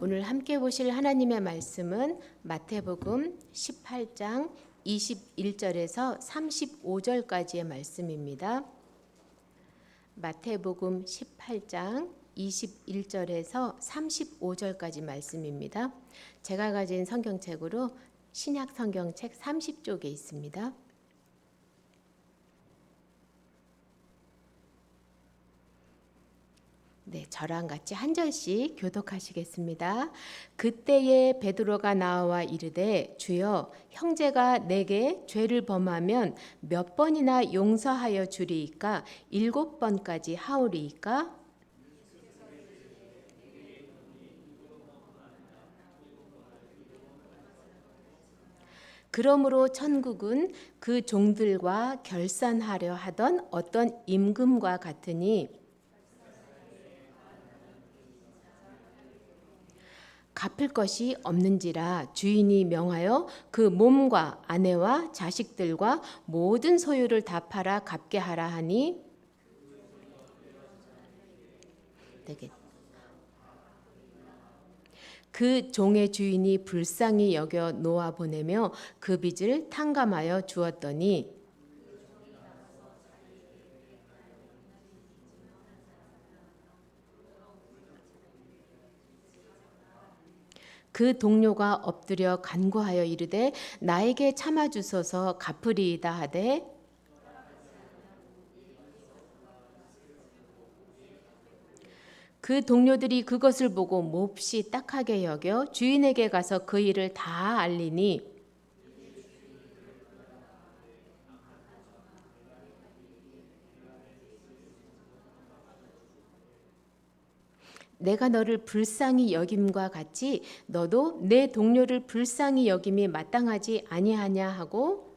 오늘 함께 보실 하나님의 말씀은 마태복음 18장 21절에서 35절까지의 말씀입니다. 마태복음 18장 21절에서 35절까지 말씀입니다. 제가 가진 성경책으로 신약 성경책 30쪽에 있습니다. 네, 저랑 같이 한 절씩 교독하시겠습니다. 그때에 베드로가 나와 이르되 주여 형제가 내게 죄를 범하면 몇 번이나 용서하여 주리이까 7번까지 하오리이까? 그러므로 천국은 그 종들과 결산하려 하던 어떤 임금과 같으니 갚을 것이 없는지라 주인이 명하여 그 몸과 아내와 자식들과 모든 소유를 다 팔아 갚게 하라 하니 그 종의 주인이 불쌍히 여겨 놓아 보내며 그 빚을 탕감하여 주었더니 그 동료가 엎드려 간구하여 이르되 나에게 참아 주소서 갚으리이다 하되 그 동료들이 그것을 보고 몹시 딱하게 여겨 주인에게 가서 그 일을 다 알리니 내가 너를 불쌍히 여김과 같이 너도 내 동료를 불쌍히 여김이 마땅하지 아니하냐 하고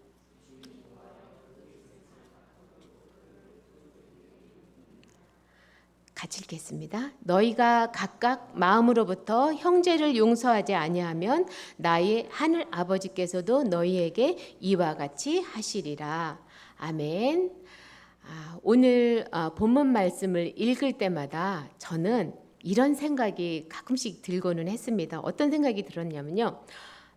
같이 읽겠습니다. 너희가 각각 마음으로부터 형제를 용서하지 아니하면 나의 하늘 아버지께서도 너희에게 이와 같이 하시리라. 아멘. 오늘 본문 말씀을 읽을 때마다 저는 이런 생각이 가끔씩 들고는 했습니다. 어떤 생각이 들었냐면요.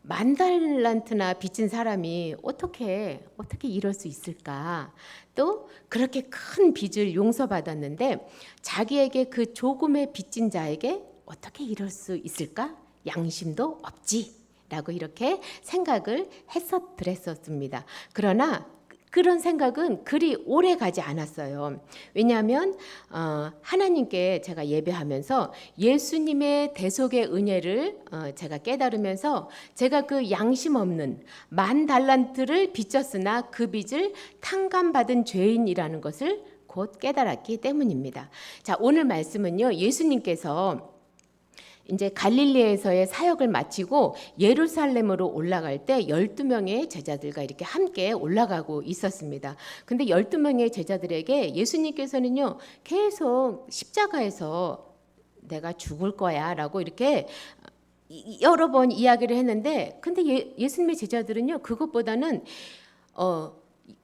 10,000달란트나 빚진 사람이 어떻게 이럴 수 있을까? 또 그렇게 큰 빚을 용서받았는데 자기에게 그 조금의 빚진 자에게 어떻게 이럴 수 있을까? 양심도 없지. 라고 이렇게 생각을 했었습니다. 그러나 그런 생각은 그리 오래 가지 않았어요. 왜냐하면 하나님께 제가 예배하면서 예수님의 대속의 은혜를 제가 깨달으면서 제가 그 양심 없는 10,000달란트를 빚졌으나 그 빚을 탕감받은 죄인이라는 것을 곧 깨달았기 때문입니다. 자, 오늘 말씀은요. 예수님께서 이제 갈릴리에서의 사역을 마치고 예루살렘으로 올라갈 때 12명의 제자들과 이렇게 함께 올라가고 있었습니다. 근데 12명의 제자들에게 예수님께서는요, 계속 십자가에서 내가 죽을 거야 라고 이렇게 여러 번 이야기를 했는데, 근데 예수님의 제자들은요, 그것보다는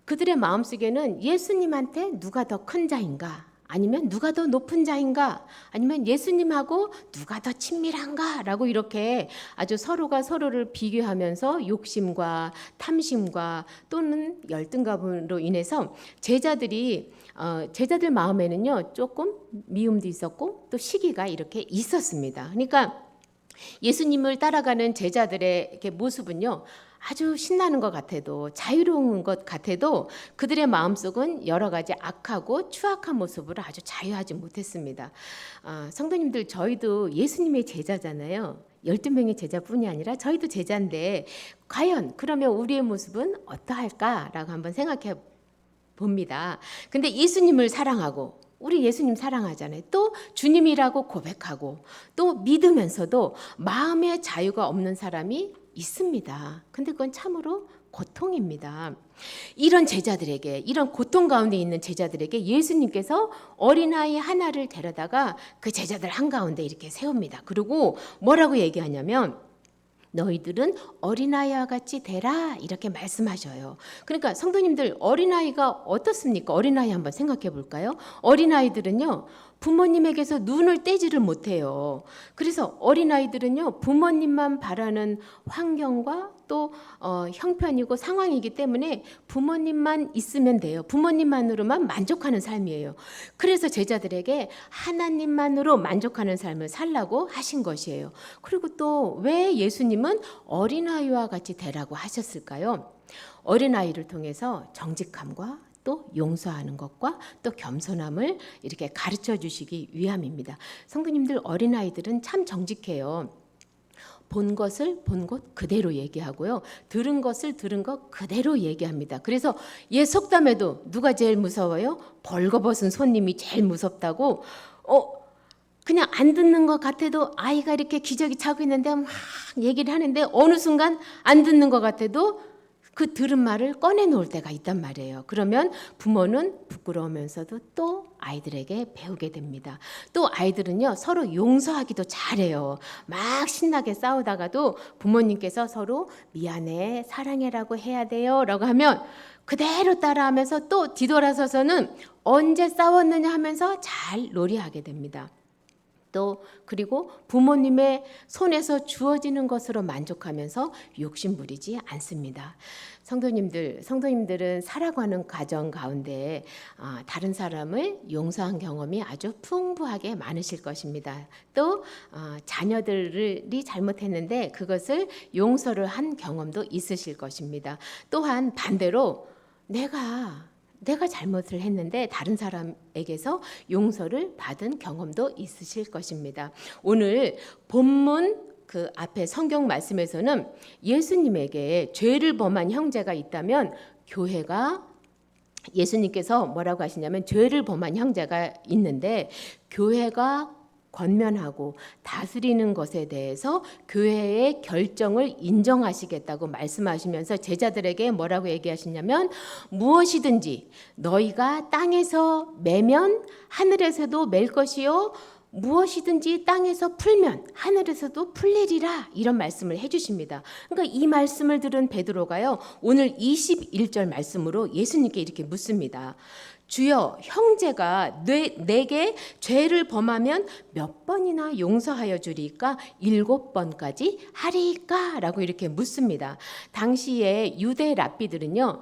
그들의 마음속에는 예수님한테 누가 더 큰 자인가? 아니면 누가 더 높은 자인가? 아니면 예수님하고 누가 더 친밀한가? 라고 이렇게 아주 서로가 서로를 비교하면서 욕심과 탐심과 또는 열등감으로 인해서 제자들 마음에는요 조금 미움도 있었고 또 시기가 이렇게 있었습니다. 그러니까 예수님을 따라가는 제자들의 모습은요 아주 신나는 것 같아도 자유로운 것 같아도 그들의 마음속은 여러 가지 악하고 추악한 모습으로 아주 자유하지 못했습니다. 성도님들, 저희도 예수님의 제자잖아요. 12명의 제자뿐이 아니라 저희도 제자인데 과연 그러면 우리의 모습은 어떠할까라고 한번 생각해 봅니다. 근데 예수님을 사랑하고 우리 예수님 사랑하잖아요. 또 주님이라고 고백하고 또 믿으면서도 마음의 자유가 없는 사람이 있습니다. 근데 그건 참으로 고통입니다. 이런 제자들에게, 이런 고통 가운데 있는 제자들에게 예수님께서 어린아이 하나를 데려다가 그 제자들 한가운데 이렇게 세웁니다. 그리고 뭐라고 얘기하냐면 너희들은 어린아이와 같이 되라 이렇게 말씀하셔요. 그러니까 성도님들 어린아이가 어떻습니까? 어린아이 한번 생각해 볼까요? 어린아이들은요 부모님에게서 눈을 떼지를 못해요. 그래서 어린아이들은요, 부모님만 바라는 환경과 또 형편이고 상황이기 때문에 부모님만 있으면 돼요. 부모님만으로만 만족하는 삶이에요. 그래서 제자들에게 하나님만으로 만족하는 삶을 살라고 하신 것이에요. 그리고 또 왜 예수님은 어린아이와 같이 되라고 하셨을까요? 어린아이를 통해서 정직함과 또 용서하는 것과 또 겸손함을 이렇게 가르쳐 주시기 위함입니다. 성도님들, 어린아이들은 참 정직해요. 본 것을 본 것 그대로 얘기하고요. 들은 것을 들은 것 그대로 얘기합니다. 그래서 옛 속담에도 누가 제일 무서워요? 벌거벗은 손님이 제일 무섭다고. 그냥 안 듣는 것 같아도 아이가 이렇게 기저귀 차고 있는데 막 얘기를 하는데 어느 순간 안 듣는 것 같아도 그 들은 말을 꺼내놓을 때가 있단 말이에요. 그러면 부모는 부끄러우면서도 또 아이들에게 배우게 됩니다. 또 아이들은요, 서로 용서하기도 잘해요. 막 신나게 싸우다가도 부모님께서 서로 미안해, 사랑해라고 해야 돼요 라고 하면 그대로 따라하면서 또 뒤돌아서서는 언제 싸웠느냐 하면서 잘 놀이하게 됩니다. 또 그리고 부모님의 손에서 주어지는 것으로 만족하면서 욕심 부리지 않습니다. 성도님들은 살아가는 과정 가운데 다른 사람을 용서한 경험이 아주 풍부하게 많으실 것입니다. 또 자녀들이 잘못했는데 그것을 용서를 한 경험도 있으실 것입니다. 또한 반대로 내가 잘못을 했는데 다른 사람에게서 용서를 받은 경험도 있으실 것입니다. 오늘 본문 그 앞에 성경 말씀에서는 예수님에게 죄를 범한 형제가 있다면 교회가 예수님께서 뭐라고 하시냐면 죄를 범한 형제가 있는데 교회가 권면하고 다스리는 것에 대해서 교회의 결정을 인정하시겠다고 말씀하시면서 제자들에게 뭐라고 얘기하시냐면 무엇이든지 너희가 땅에서 매면 하늘에서도 맬 것이요 무엇이든지 땅에서 풀면 하늘에서도 풀리리라 이런 말씀을 해주십니다. 그러니까 이 말씀을 들은 베드로가요 오늘 21절 말씀으로 예수님께 이렇게 묻습니다. 주여 형제가 내게 죄를 범하면 몇 번이나 용서하여 주리까? 7번까지 하리까? 라고 이렇게 묻습니다. 당시에 유대 랍비들은요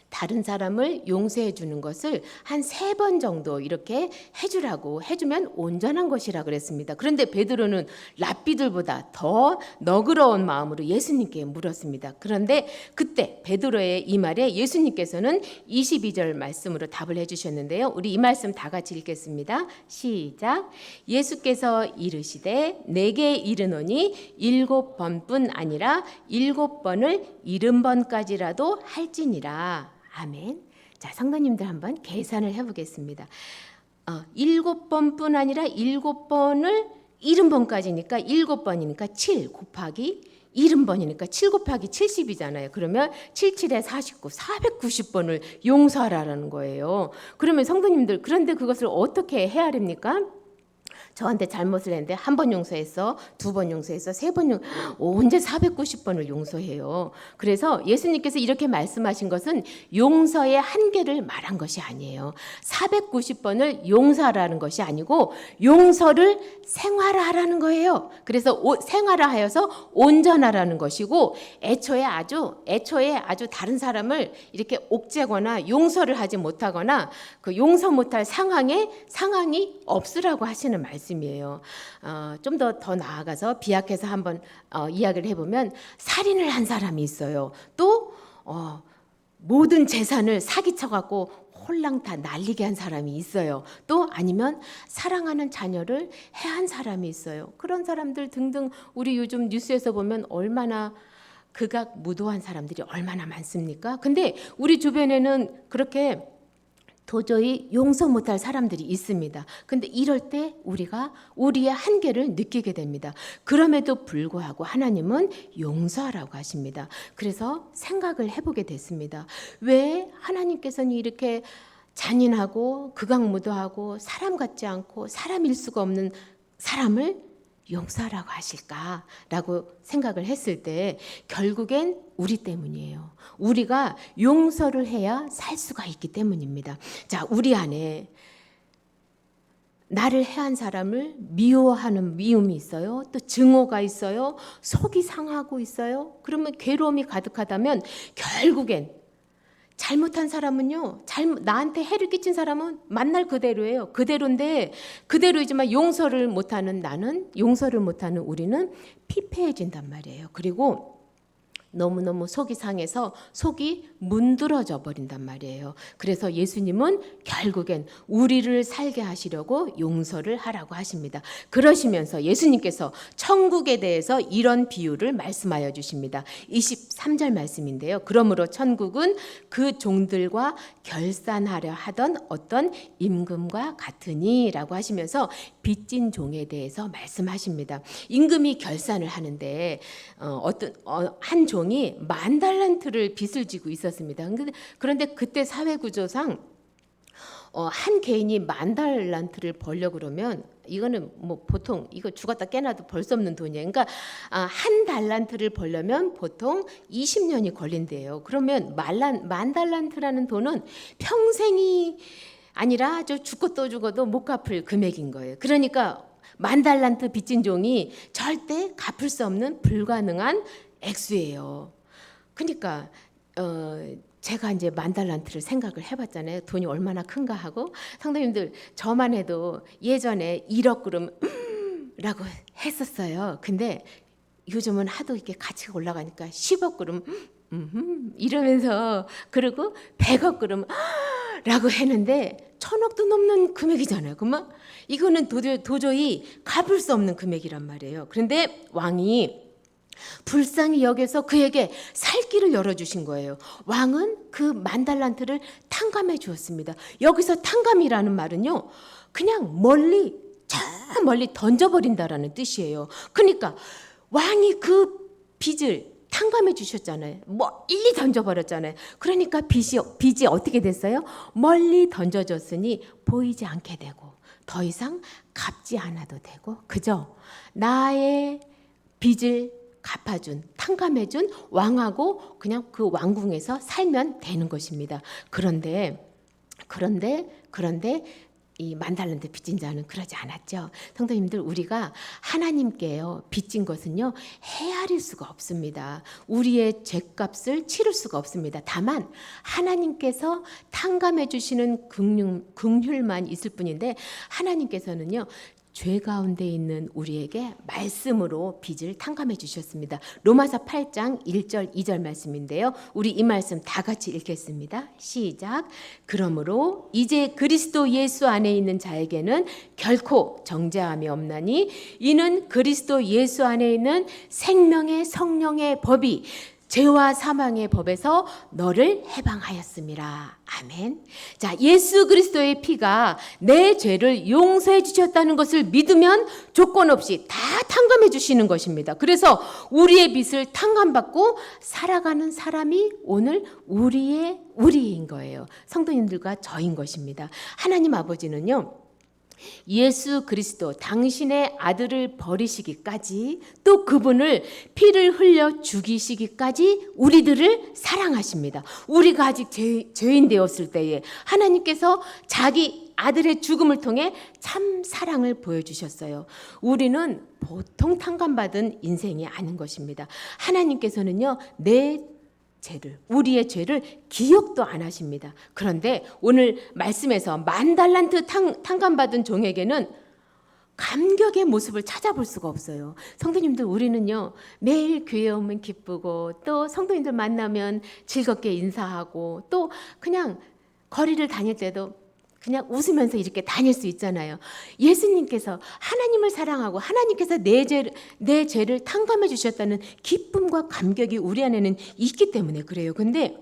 다른 사람을 용서해 주는 것을 한 3번 정도 이렇게 해주면 온전한 것이라 그랬습니다. 그런데 베드로는 랍비들보다 더 너그러운 마음으로 예수님께 물었습니다. 그런데 그때 베드로의 이 말에 예수님께서는 22절 말씀으로 답을 해주셨는데요. 우리 이 말씀 다 같이 읽겠습니다. 시작. 예수께서 이르시되 내게 이르노니 7번뿐 아니라 7번을 70번까지라도 할지니라. 아멘. 자, 성도님들 한번 계산을 해보겠습니다. 7번뿐 아니라 7번을 70번까지니까 7번이니까 7 곱하기 70번이니까 7 곱하기 70이잖아요. 그러면 77에 49, 490번을 용서하라는 거예요. 그러면 성도님들 그런데 그것을 어떻게 헤아립니까? 저한테 잘못을 했는데 1번 용서했어, 2번 용서했어, 3번 언제 490번을 용서해요. 그래서 예수님께서 이렇게 말씀하신 것은 용서의 한계를 말한 것이 아니에요. 490번을 용서하라는 것이 아니고 용서를 생활화하라는 거예요. 그래서 생활화하여서 온전하라는 것이고 애초에 아주 다른 사람을 이렇게 옥죄거나 용서를 하지 못하거나 그 용서 못할 상황이 없으라고 하시는 말씀이에요. 좀 더 나아가서 비약해서 한번 이야기를 해보면 살인을 한 사람이 있어요. 또 모든 재산을 사기쳐갖고 홀랑 다 날리게 한 사람이 있어요. 또 아니면 사랑하는 자녀를 해한 사람이 있어요. 그런 사람들 등등 우리 요즘 뉴스에서 보면 얼마나 극악무도한 사람들이 얼마나 많습니까? 근데 우리 주변에는 그렇게 도저히 용서 못할 사람들이 있습니다. 근데 이럴 때 우리가 우리의 한계를 느끼게 됩니다. 그럼에도 불구하고 하나님은 용서하라고 하십니다. 그래서 생각을 해보게 됐습니다. 왜 하나님께서는 이렇게 잔인하고 극악무도하고 사람 같지 않고 사람일 수가 없는 사람을 용서하라고 하실까라고 생각을 했을 때 결국엔 우리 때문이에요. 우리가 용서를 해야 살 수가 있기 때문입니다. 자, 우리 안에 나를 해한 사람을 미워하는 미움이 있어요. 또 증오가 있어요. 속이 상하고 있어요. 그러면 괴로움이 가득하다면 결국엔 잘못한 사람은요, 나한테 해를 끼친 사람은 만날 그대로예요. 그대로인데, 그대로이지만 용서를 못하는 나는, 용서를 못하는 우리는 피폐해진단 말이에요. 그리고 너무너무 속이 상해서 속이 문드러져 버린단 말이에요. 그래서 예수님은 결국엔 우리를 살게 하시려고 용서를 하라고 하십니다. 그러시면서 예수님께서 천국에 대해서 이런 비유를 말씀하여 주십니다. 23절 말씀인데요. 그러므로 천국은 그 종들과 결산하려 하던 어떤 임금과 같으니 라고 하시면서 빚진 종에 대해서 말씀하십니다. 임금이 결산을 하는데 한 종이 10,000달란트를 빚을 지고 있었습니다. 그런데 그때 사회구조상 한 개인이 10,000달란트를 벌려고 그러면 이거는 뭐 보통 이거 죽었다 깨나도 벌 수 없는 돈이에요. 그러니까 한 달란트를 벌려면 보통 20년이 걸린대요. 그러면 10,000달란트라는 돈은 평생이 아니라 아주 죽고 또 죽어도 못 갚을 금액인 거예요. 그러니까 10,000달란트 빚진 종이 절대 갚을 수 없는 불가능한 액수예요. 그러니까 제가 이제 10,000달란트를 생각을 해봤잖아요. 돈이 얼마나 큰가 하고 성도님들 저만 해도 예전에 1억 그럼 라고 했었어요. 근데 요즘은 하도 이렇게 가치가 올라가니까 10억 그럼 이러면서 그리고 100억 그럼 라고 했는데 1,000억도 넘는 금액이잖아요. 그러면 이거는 도저히 갚을 수 없는 금액이란 말이에요. 그런데 왕이 불쌍히 여겨서 그에게 살 길을 열어주신 거예요. 왕은 그 10,000달란트를 탕감해 주었습니다. 여기서 탕감이라는 말은요, 그냥 저 멀리 던져버린다라는 뜻이에요. 그러니까 왕이 그 빚을 탕감해 주셨잖아요. 멀리 던져버렸잖아요. 그러니까 빚이 어떻게 됐어요? 멀리 던져졌으니 보이지 않게 되고 더 이상 갚지 않아도 되고, 그죠? 나의 빚을 갚아준, 탕감해준 왕하고 그냥 그 왕궁에서 살면 되는 것입니다. 그런데 이 10,000달란트 빚진 자는 그러지 않았죠. 성도님들, 우리가 하나님께요 빚진 것은요 헤아릴 수가 없습니다. 우리의 죄값을 치를 수가 없습니다. 다만 하나님께서 탕감해 주시는 긍휼만 있을 뿐인데, 하나님께서는요 죄 가운데 있는 우리에게 말씀으로 빚을 탕감해 주셨습니다. 로마서 8장 1절 2절 말씀인데요. 우리 이 말씀 다 같이 읽겠습니다. 시작. 그러므로 이제 그리스도 예수 안에 있는 자에게는 결코 정죄함이 없나니 이는 그리스도 예수 안에 있는 생명의 성령의 법이 죄와 사망의 법에서 너를 해방하였음이라. 아멘. 자, 예수 그리스도의 피가 내 죄를 용서해 주셨다는 것을 믿으면 조건 없이 다 탕감해 주시는 것입니다. 그래서 우리의 빚을 탕감받고 살아가는 사람이 오늘 우리인 거예요. 성도님들과 저인 것입니다. 하나님 아버지는요, 예수 그리스도 당신의 아들을 버리시기까지, 또 그분을 피를 흘려 죽이시기까지 우리들을 사랑하십니다. 우리가 아직 죄인 되었을 때에 하나님께서 자기 아들의 죽음을 통해 참 사랑을 보여주셨어요. 우리는 보통 탕감받은 인생이 아닌 것입니다. 하나님께서는요 우리의 죄를 기억도 안 하십니다. 그런데 오늘 말씀에서 10,000달란트 탕감받은 종에게는 감격의 모습을 찾아볼 수가 없어요. 성도님들, 우리는요 매일 교회 오면 기쁘고 또 성도님들 만나면 즐겁게 인사하고 또 그냥 거리를 다닐 때도 그냥 웃으면서 이렇게 다닐 수 있잖아요. 예수님께서 하나님을 사랑하고 하나님께서 내 죄를 탕감해 주셨다는 기쁨과 감격이 우리 안에는 있기 때문에 그래요. 근데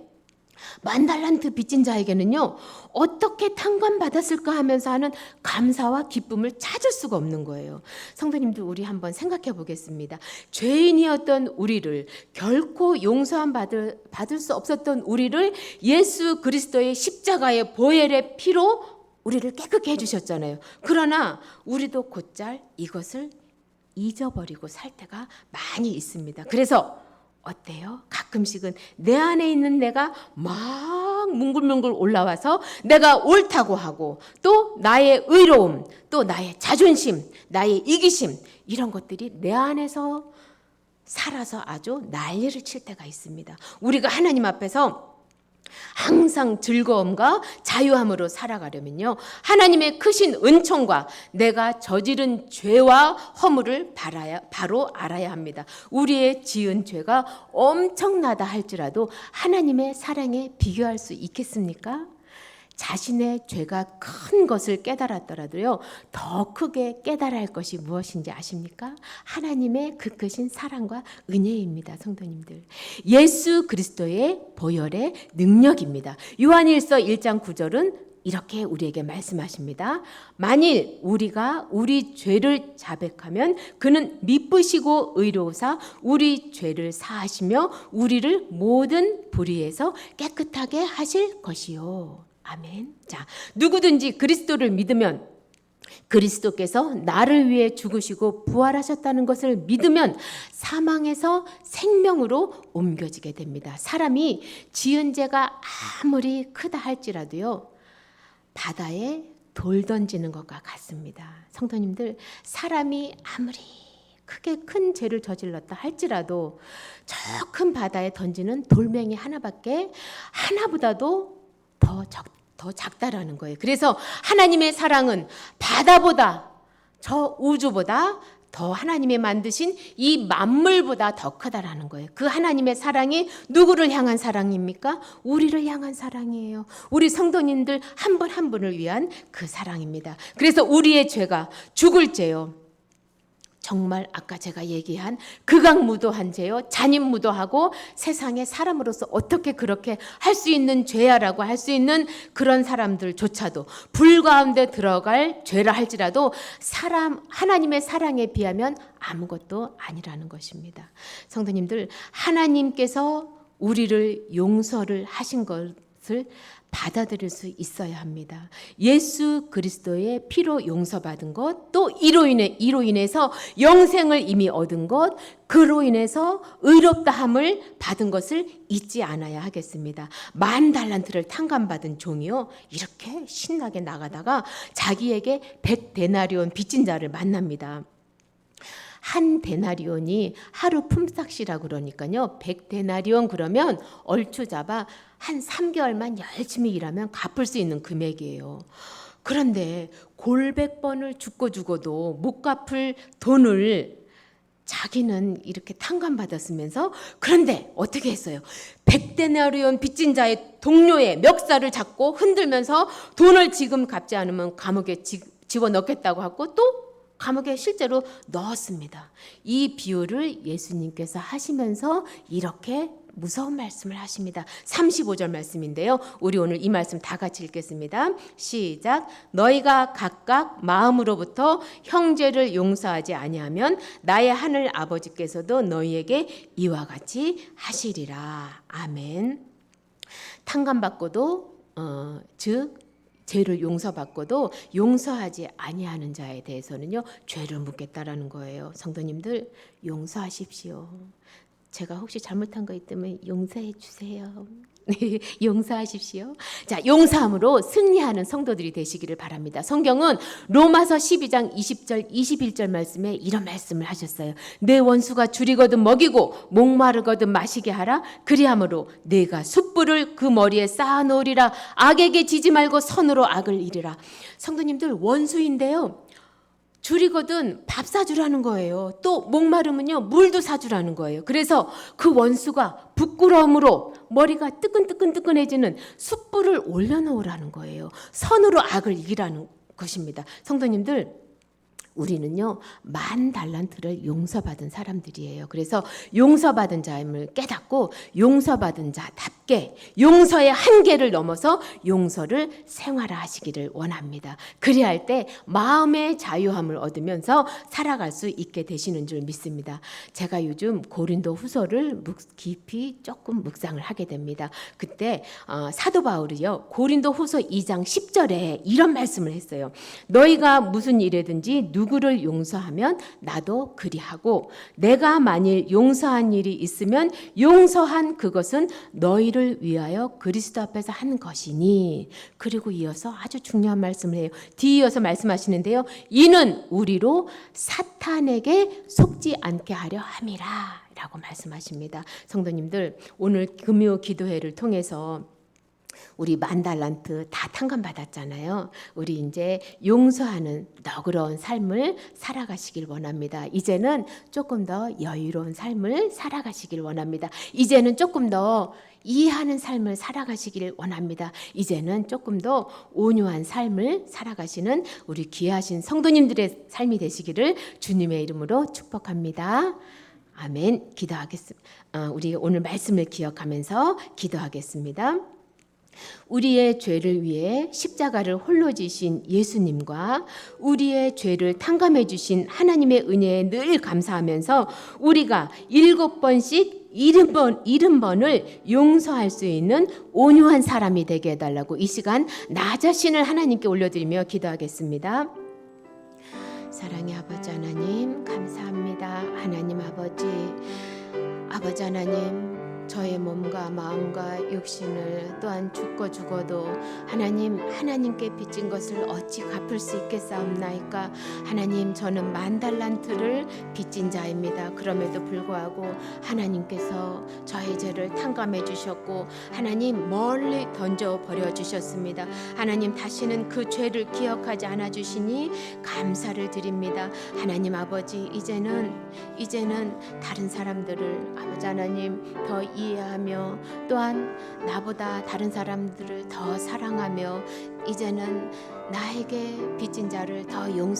10,000달란트 빚진 자에게는요 어떻게 탕감받았을까 하면서 하는 감사와 기쁨을 찾을 수가 없는 거예요. 성도님들, 우리 한번 생각해 보겠습니다. 죄인이었던 우리를, 결코 용서함 받을 수 없었던 우리를 예수 그리스도의 십자가의 보혈의 피로 우리를 깨끗게 해주셨잖아요. 그러나 우리도 곧잘 이것을 잊어버리고 살 때가 많이 있습니다. 그래서 어때요? 가끔씩은 내 안에 있는 내가 막 막 뭉글뭉글 올라와서 내가 옳다고 하고 또 나의 의로움, 또 나의 자존심, 나의 이기심 이런 것들이 내 안에서 살아서 아주 난리를 칠 때가 있습니다. 우리가 하나님 앞에서 항상 즐거움과 자유함으로 살아가려면요, 하나님의 크신 은총과 내가 저지른 죄와 허물을 바로 알아야 합니다. 우리의 지은 죄가 엄청나다 할지라도 하나님의 사랑에 비교할 수 있겠습니까? 자신의 죄가 큰 것을 깨달았더라도요, 더 크게 깨달아야 할 것이 무엇인지 아십니까? 하나님의 그 크신 사랑과 은혜입니다. 성도님들, 예수 그리스도의 보혈의 능력입니다. 요한일서 1장 9절은 이렇게 우리에게 말씀하십니다. 만일 우리가 우리 죄를 자백하면 그는 미쁘시고 의로우사 우리 죄를 사하시며 우리를 모든 불의에서 깨끗하게 하실 것이요. 아멘. 자, 누구든지 그리스도를 믿으면, 그리스도께서 나를 위해 죽으시고 부활하셨다는 것을 믿으면 사망에서 생명으로 옮겨지게 됩니다. 사람이 지은 죄가 아무리 크다 할지라도요, 바다에 돌 던지는 것과 같습니다. 성도님들, 사람이 아무리 크게 큰 죄를 저질렀다 할지라도 저 큰 바다에 던지는 돌멩이 하나보다도 더 작다라는 거예요. 그래서 하나님의 사랑은 바다보다, 저 우주보다, 더 하나님의 만드신 이 만물보다 더 크다라는 거예요. 그 하나님의 사랑이 누구를 향한 사랑입니까? 우리를 향한 사랑이에요. 우리 성도님들 한 분 한 분을 위한 그 사랑입니다. 그래서 우리의 죄가 죽을 죄요, 정말 아까 제가 얘기한 극악무도한 죄요, 잔인무도하고 세상에 사람으로서 어떻게 그렇게 할 수 있는 죄야라고 할 수 있는 그런 사람들조차도 불 가운데 들어갈 죄라 할지라도 하나님의 사랑에 비하면 아무것도 아니라는 것입니다. 성도님들, 하나님께서 우리를 용서를 하신 것을 받아들일 수 있어야 합니다. 예수 그리스도의 피로 용서받은 것, 또 이로 인해서 영생을 이미 얻은 것, 그로 인해서 의롭다함을 받은 것을 잊지 않아야 하겠습니다. 10,000달란트를 탕감받은 종이요, 이렇게 신나게 나가다가 자기에게 100데나리온 빚진 자를 만납니다. 한 데나리온이 하루 품삯이라고 그러니까요, 100데나리온 그러면 얼추 잡아 한 3개월만 열심히 일하면 갚을 수 있는 금액이에요. 그런데 골백번을 죽어도 못 갚을 돈을 자기는 이렇게 탕감받았으면서, 그런데 어떻게 했어요? 100데나리온 빚진 자의 동료의 멱살을 잡고 흔들면서 돈을 지금 갚지 않으면 감옥에 집어넣겠다고 하고 또 감옥에 실제로 넣었습니다. 이 비유를 예수님께서 하시면서 이렇게 무서운 말씀을 하십니다. 35절 말씀인데요, 우리 오늘 이 말씀 다 같이 읽겠습니다. 시작. 너희가 각각 마음으로부터 형제를 용서하지 아니하면 나의 하늘 아버지께서도 너희에게 이와 같이 하시리라. 아멘. 탕감받고도 즉 죄를 용서받고도 용서하지 아니하는 자에 대해서는요, 죄를 묻겠다라는 거예요. 성도님들, 용서하십시오. 제가 혹시 잘못한 거 있다면 용서해 주세요. 용서하십시오. 자, 용서함으로 승리하는 성도들이 되시기를 바랍니다. 성경은 로마서 12장 20절 21절 말씀에 이런 말씀을 하셨어요. 내 원수가 줄이거든 먹이고 목마르거든 마시게 하라. 그리함으로 내가 숯불을 그 머리에 쌓아놓으리라. 악에게 지지 말고 선으로 악을 이르라. 성도님들, 원수인데요, 줄이거든 밥 사주라는 거예요. 또 목마르면요, 물도 사주라는 거예요. 그래서 그 원수가 부끄러움으로 머리가 뜨끈뜨끈해지는 숯불을 올려놓으라는 거예요. 선으로 악을 이기라는 것입니다. 성도님들, 우리는요, 10,000달란트를 용서받은 사람들이에요. 그래서 용서받은 자임을 깨닫고 용서받은 자답게 용서의 한계를 넘어서 용서를 생활화하시기를 원합니다. 그리할 때 마음의 자유함을 얻으면서 살아갈 수 있게 되시는 줄 믿습니다. 제가 요즘 고린도 후서를 깊이 조금 묵상을 하게 됩니다. 그때 사도 바울이요, 고린도 후서 2장 10절에 이런 말씀을 했어요. 너희가 무슨 일에든지 누구를 용서하면 나도 그리하고 내가 만일 용서한 일이 있으면 용서한 그것은 너희를 위하여 그리스도 앞에서 한 것이니. 그리고 이어서 아주 중요한 말씀을 해요. 뒤이어서 말씀하시는데요. 이는 우리로 사탄에게 속지 않게 하려 함이라 라고 말씀하십니다. 성도님들, 오늘 금요 기도회를 통해서 우리 10,000달란트 다 탕감 받았잖아요. 우리 이제 용서하는 너그러운 삶을 살아가시길 원합니다. 이제는 조금 더 여유로운 삶을 살아가시길 원합니다. 이제는 조금 더 이해하는 삶을 살아가시길 원합니다. 이제는 조금 더 온유한 삶을 살아가시는 우리 귀하신 성도님들의 삶이 되시기를 주님의 이름으로 축복합니다. 아멘. 기도하겠습니다. 우리 오늘 말씀을 기억하면서 기도하겠습니다. 우리의 죄를 위해 십자가를 홀로 지신 예수님과 우리의 죄를 탕감해 주신 하나님의 은혜에 늘 감사하면서 우리가 7번씩 70번을 용서할 수 있는 온유한 사람이 되게 해달라고 이 시간 나 자신을 하나님께 올려드리며 기도하겠습니다. 사랑의 아버지 하나님, 감사합니다. 하나님 아버지 하나님, 저의 몸과 마음과 육신을 또한 죽어도 하나님께 빚진 것을 어찌 갚을 수 있겠사옵나이까. 하나님, 저는 10,000달란트를 빚진 자입니다. 그럼에도 불구하고 하나님께서 저의 죄를 탕감해 주셨고 하나님 멀리 던져 버려 주셨습니다. 하나님, 다시는 그 죄를 기억하지 않아 주시니 감사를 드립니다. 하나님 아버지, 이제는 다른 사람들을 아버지 하나님 더 이해하며 또한 나보다 다른 사람들을 더 사랑하며 이제는 나에게 빚진 자를 더 용서